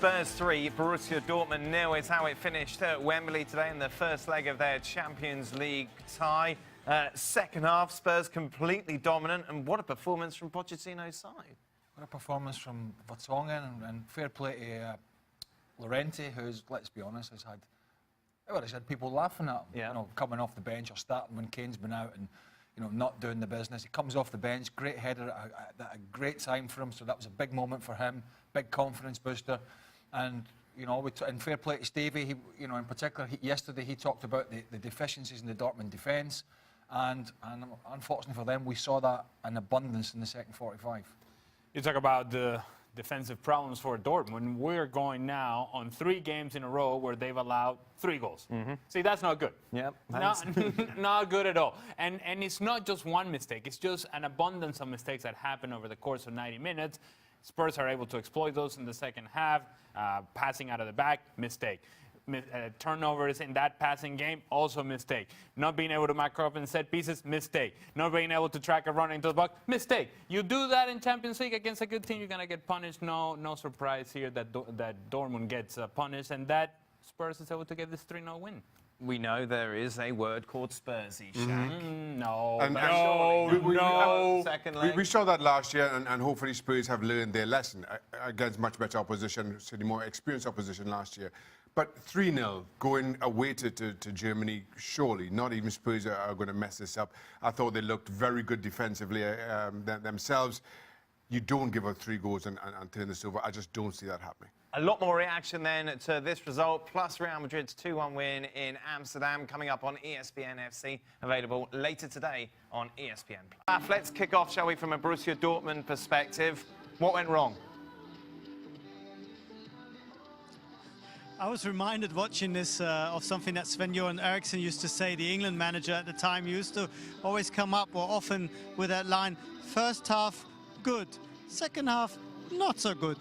Spurs 3, Borussia Dortmund 0 is how it finished at Wembley today in the first leg of their Champions League tie. Second half, Spurs completely dominant, and what a performance from Pochettino's side. What a performance from Vertonghen, and fair play to Llorente, who's, let's be honest, he's had people laughing at him, you know, coming off the bench or starting when Kane's been out and, you know, not doing the business. He comes off the bench, great header at a great time for him, so that was a big moment for him, big confidence booster. And, you know, and fair play to Stevie, he, you know, in particular, yesterday he talked about the deficiencies in the Dortmund defence, and unfortunately for them, we saw that in abundance in the second 45. You talk about the defensive problems for Dortmund. We're going now on 3 games in a row where they've allowed 3 goals. See, that's not good. Yep. Not good at all. And it's not just one mistake. It's just an abundance of mistakes that happen over the course of 90 minutes. Spurs are able to exploit those in the second half. Passing out of the back, mistake. Turnovers in that passing game, also a mistake. Not being able to mark up in set pieces, mistake. Not being able to track a run into the box, mistake. You do that in Champions League against a good team, you're going to get punished. No surprise here that Dortmund gets punished, and that Spurs is able to get this 3-0 win. We know there is a word called Spursy, Shaq. No. We saw that last year, and hopefully Spurs have learned their lesson against much better opposition, certainly more experienced opposition last year. But 3-0 going away to Germany, surely not even Spurs are going to mess this up. I thought they looked very good defensively themselves. You don't give up 3 goals and turn this over. I just don't see that happening. A lot more reaction then to this result, plus Real Madrid's 2-1 win in Amsterdam, coming up on ESPN FC, available later today on ESPN+. Let's kick off, shall we, from a Borussia Dortmund perspective. What went wrong? I was reminded watching this of something that Sven-Göran Eriksson used to say, the England manager at the time. He used to always come up, or often with that line, first half, good. Second half, not so good.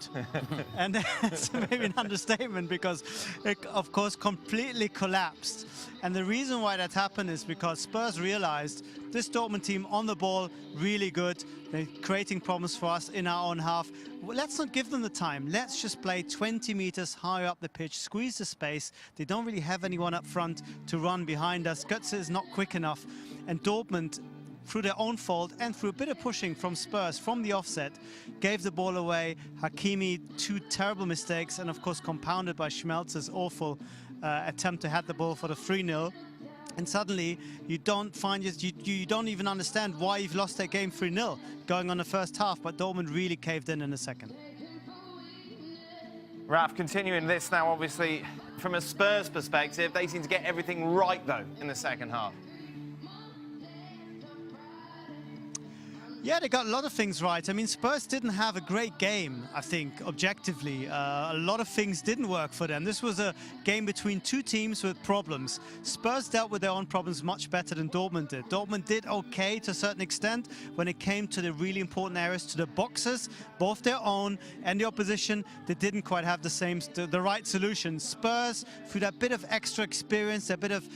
And that's maybe an understatement, because it, of course, completely collapsed. And the reason why that happened is because Spurs realized this Dortmund team on the ball, really good. They're creating problems for us in our own half. Well, let's not give them the time. Let's just play 20 meters higher up the pitch, squeeze the space. They don't really have anyone up front to run behind us. Götze is not quick enough. And Dortmund, through their own fault and through a bit of pushing from Spurs from the offset, gave the ball away. Hakimi, 2 terrible mistakes, and of course compounded by Schmelz's awful attempt to head the ball for the 3-0. And suddenly you don't even understand why you've lost that game 3-0 going on the first half, but Dortmund really caved in the second. Raf, continuing this now, obviously, from a Spurs perspective, they seem to get everything right, though, in the second half. Yeah, they got a lot of things right. I mean, Spurs didn't have a great game, I think, objectively. A lot of things didn't work for them. This was a game between 2 teams with problems. Spurs dealt with their own problems much better than Dortmund did. Dortmund did okay to a certain extent when it came to the really important areas, to the boxes, both their own and the opposition. They didn't quite have the right solution. Spurs, through that bit of extra experience, that bit of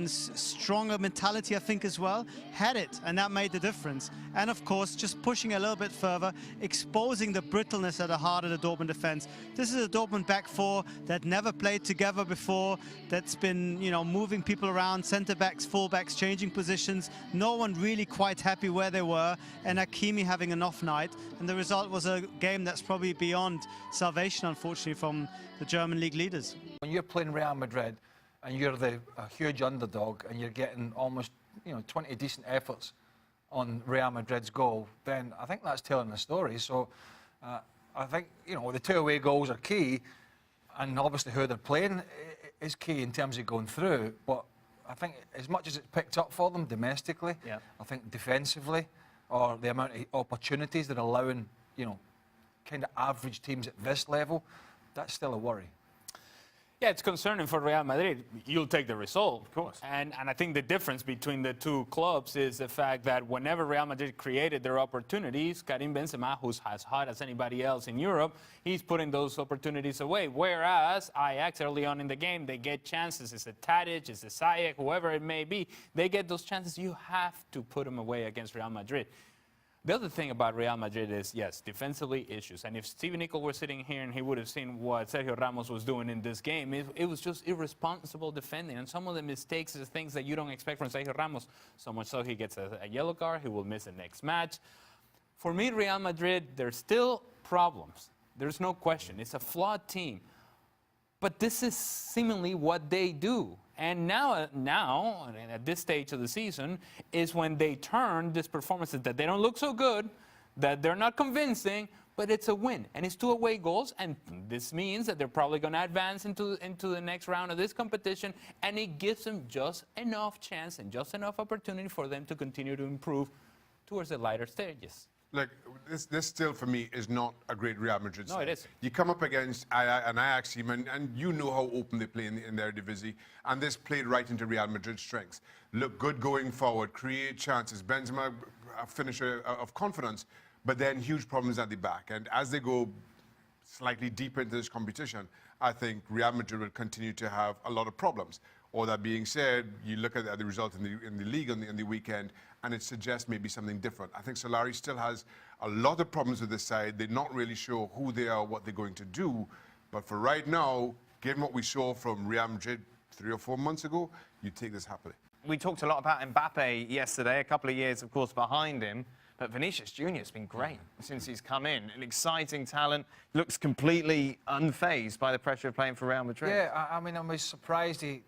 stronger mentality, I think, as well, had it, and that made the difference. And of course, just pushing a little bit further, exposing the brittleness at the heart of the Dortmund defense. This is a Dortmund back 4 that never played together before, that's been, you know, moving people around, centre-backs, full-backs, changing positions. No one really quite happy where they were, and Hakimi having an off night. And the result was a game that's probably beyond salvation, unfortunately, from the German league leaders. When you're playing Real Madrid and you're a huge underdog and you're getting almost, you know, 20 decent efforts on Real Madrid's goal, then I think that's telling the story. So I think, you know, the 2 away goals are key, and obviously who they're playing is key in terms of going through. But I think as much as it's picked up for them domestically, I think defensively, or the amount of opportunities they're allowing, you know, kind of average teams at this level, that's still a worry. Yeah, it's concerning for Real Madrid. You'll take the result, of course. And I think the difference between the 2 clubs is the fact that whenever Real Madrid created their opportunities, Karim Benzema, who's as hot as anybody else in Europe, he's putting those opportunities away. Whereas Ajax, early on in the game, they get chances. It's a Tadic, it's a Ziyech, whoever it may be. They get those chances. You have to put them away against Real Madrid. The other thing about Real Madrid is, yes, defensively issues. And if Steven Nicol were sitting here and he would have seen what Sergio Ramos was doing in this game, it was just irresponsible defending. And some of the mistakes are things that you don't expect from Sergio Ramos. So much so he gets a yellow card, he will miss the next match. For me, Real Madrid, there's still problems. There's no question. It's a flawed team. But this is seemingly what they do. And now, at this stage of the season, is when they turn these performances that they don't look so good, that they're not convincing, but it's a win. And it's 2 away goals, and this means that they're probably going to advance into the next round of this competition, and it gives them just enough chance and just enough opportunity for them to continue to improve towards the lighter stages. Look, this still, for me, is not a great Real Madrid side. No, it isn't. You come up against an Ajax team, and you know how open they play in their division, and this played right into Real Madrid's strengths. Look good going forward, create chances. Benzema, a finisher of confidence, but then huge problems at the back. And as they go slightly deeper into this competition, I think Real Madrid will continue to have a lot of problems. All that being said, you look at the result in the league on the weekend, and it suggests maybe something different. I think Solari still has a lot of problems with this side. They're not really sure who they are, what they're going to do. But for right now, given what we saw from Real Madrid 3 or 4 months ago, you take this happily. We talked a lot about Mbappe yesterday, a couple of years, of course, behind him. But Vinicius Jr. has been great since he's come in. An exciting talent, looks completely unfazed by the pressure of playing for Real Madrid. Yeah, I mean, I was surprised it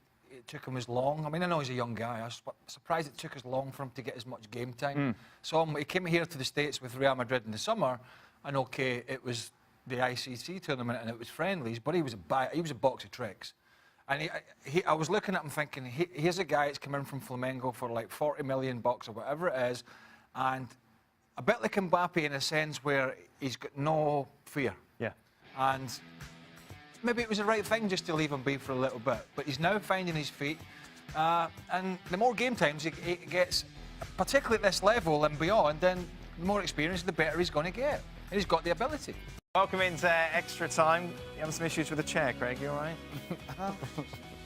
took him as long. I mean, I know he's a young guy. I was surprised it took as long for him to get as much game time. So he came here to the States with Real Madrid in the summer, and okay, it was the ICC tournament and it was friendlies, but he was a box of tricks. And I was looking at him thinking, here's a guy that's come in from Flamengo for like 40 million bucks or whatever it is, and a bit like Mbappe in a sense where he's got no fear. Yeah. And maybe it was the right thing just to leave him be for a little bit, but he's now finding his feet, and the more game times he gets, particularly at this level and beyond, then the more experience, the better he's going to get. And he's got the ability. Welcome into extra time. You having some issues with the chair, Craig? You all right?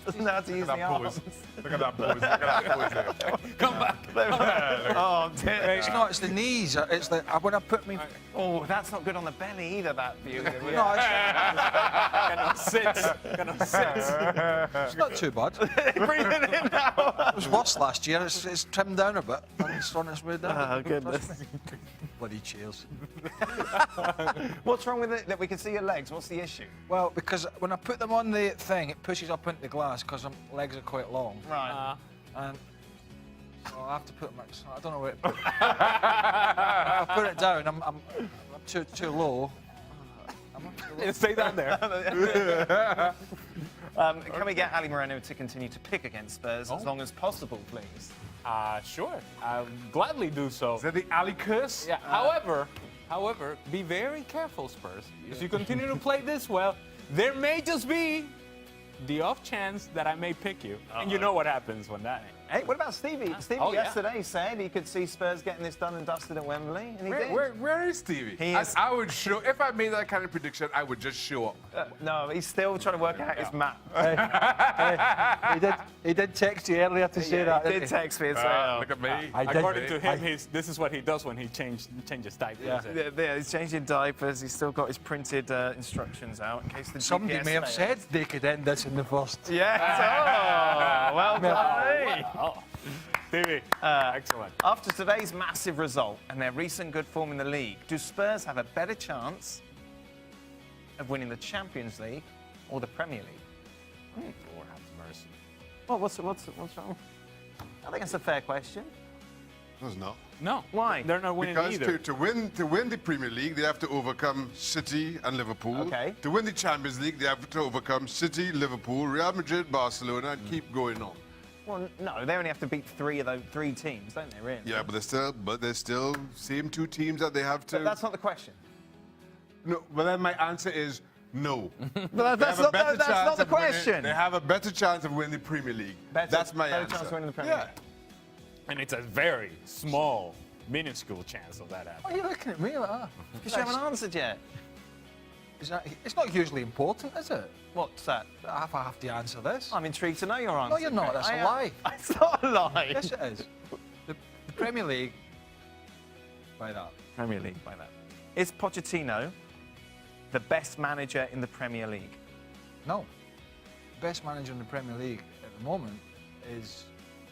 Doesn't know how to use the arms. Look at that pose. Look at that pose there. Come back. Oh, dear. It's not, it's the knees. It's the, when I put me... Oh, that's not good on the belly either, that view. No, it's not too bad. Bring it in now. It was worse last year. It's trimmed down a bit, and it's on its way down. Oh, goodness. Bloody cheers. What's wrong with it that we can see your legs? What's the issue? Well, because when I put them on the thing, it pushes up into the glass because my legs are quite long. Right. And so I have to put my... I don't know where to put it. If I put it down, I'm too low. Stay down there. Can we get Ali Moreno to continue to pick against Spurs as long as possible, please? Sure. I'll gladly do so. Is that the alley curse? Yeah. However, be very careful, Spurs. If you continue to play this well, there may just be the off chance that I may pick you. And you know what happens when that... Hey, what about Stevie? Stevie Oh, yeah. yesterday said he could see Spurs getting this done and dusted at Wembley, and he did. Where is Stevie? He is- I would show, if I made that kind of prediction, I would just show up. No, he's still trying to work out his map. He did text you earlier to say that. He did text me and say, Look at me. According to him, this is what he does when he changes diapers. Yeah, he's changing diapers. He's still got his printed instructions out in case the Somebody GPS may have fails. said they could end this in the first. Yes. Oh, well done. Oh, Stevie, excellent. After today's massive result and their recent good form in the league, do Spurs have a better chance of winning the Champions League or the Premier League? Lord have mercy. Well, what's wrong? I think that's a fair question. No, it's not. No. Why? They're not winning Because either. to win the Premier League, they have to overcome City and Liverpool. Okay. To win the Champions League, they have to overcome City, Liverpool, Real Madrid, Barcelona, and keep going on. Well, no, they only have to beat three of those three teams, don't they, really? Yeah, but they're still same two teams that they have to. But that's not the question. No, but then my answer is no. But that's not the question. They have a better chance of winning the Premier League. That's my better answer. chance of winning the Premier Yeah. League. And it's a very small, minuscule chance of that Why happening. are you looking at me like that? Because you haven't answered yet. It's not hugely important, is it? What's that? If I have to answer this. I'm intrigued to know your answer. No, you're not. That's I a am. lie. It's not a lie. Yes, it is. The Premier League by that. Premier League by that. Is Pochettino the best manager in the Premier League? No. The best manager in the Premier League at the moment is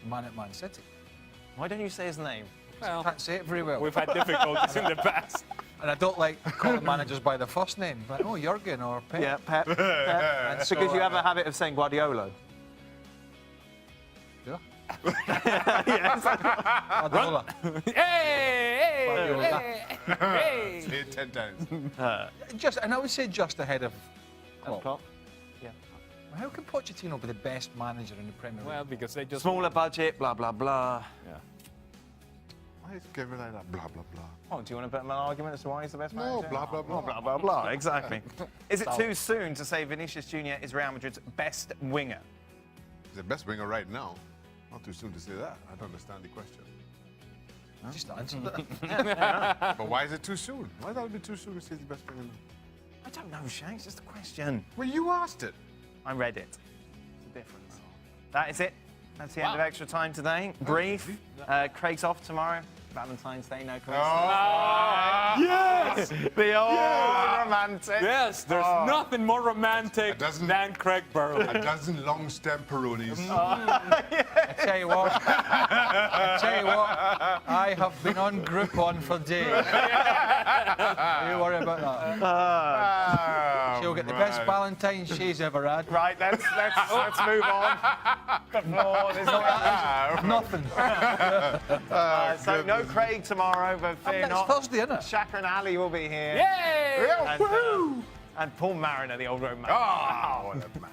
the man at Man City. Why don't you say his name? I can't say it very well. We've had difficulties in the past. And I don't like calling managers by their first name. But, oh, Jurgen or Pep. Yeah, Pep. Pep. And so, Because you have a habit of saying Guardiola. Yeah. Yes. Guardiola. Hey! Say it 10 times. And I would say just ahead of Klopp. Klopp. Yeah. How can Pochettino be the best manager in the Premier League? Well, because they just... Smaller budget, blah, blah, blah. Yeah. Why is Kevin like that? Blah, blah, blah. Oh, do you want to put him an argument as to why he's the best No, manager? blah, blah, blah. Oh, blah, blah, blah. Exactly. Is it too soon to say Vinicius Jr. is Real Madrid's best winger? He's the best winger right now. Not too soon to say that. I don't understand the question. Just answer that. But why is it too soon? Why would it be too soon to say he's the best winger now? I don't know, Shane. It's just a question. Well, you asked it. I read it. It's a difference. That is it. That's the end of Wow. extra time today. Brief. Craig's off tomorrow. Valentine's Day, no coincidence. Yes! The old romantic. Yes, there's nothing more romantic It doesn't- than Craig Burley. A dozen long stem Peronis. I tell you what, I have been on Groupon for days. Don't you worry about that. She'll get the best Valentine she's ever had. Right, let's move on. No, there's Nothing. so no Craig tomorrow, but fear It's not. Thursday, isn't it? Shaka and Ali will be here. Yay! And Paul Mariner, the old romantic. Oh, what a man.